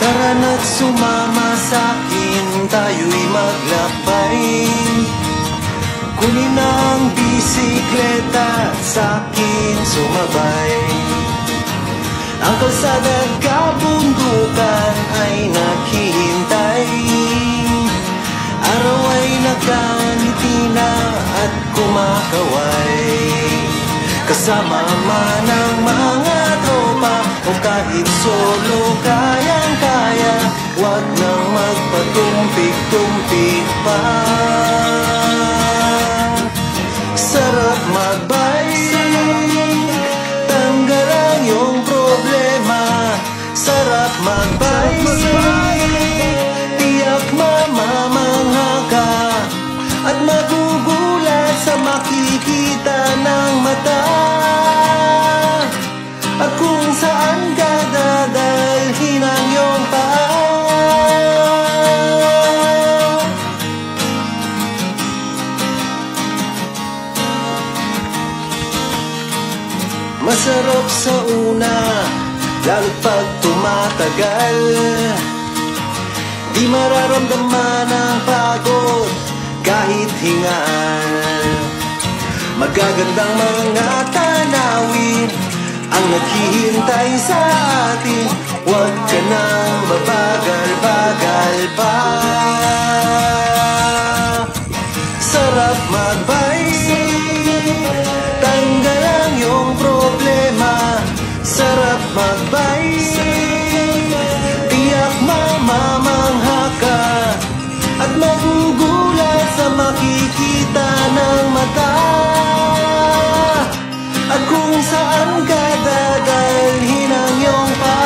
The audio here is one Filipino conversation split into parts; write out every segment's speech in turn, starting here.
Tara na't sumama sa'kin, tayo'y maglakbay. Kunin ang bisikleta, sa'kin sumabay. Ang kalsada at kabundukan ay naghihintay. Araw ay nakangiti na at kumakaway. Kasama man ang mga tropa o kahit solo kayang-kaya, huwag nang magpatumpik-tumpik pa. Sarap magbike, tanggal ang iyong problema. Sarap magbike, tiyak mamamangha ka at magugulat sa makikita ng mata. At kung saan ka dadalhin ang iyong paa. Masarap sa una, lalo't pag tumatagal. Di mararamdaman ang pagod kahit hingal. Magagandang mga tanawin ang naghihintay sa atin. Huwag ka nang babagal-bagal pa. Sarap magbike, tanggal ang iyong problema. Sarap magbike, tiyak mamamangha ka at magugulat sa makikita ng mata. At kung saan ka dadalhin ang iyong paa.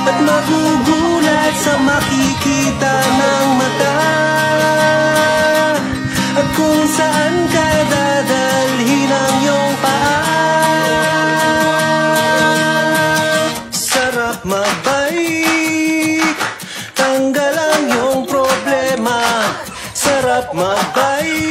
At magugulat sa makikita ng mata. At kung saan ka dadalhin ang iyong paa. Sarap magbike, tanggal ang iyong problema. Sarap magbike,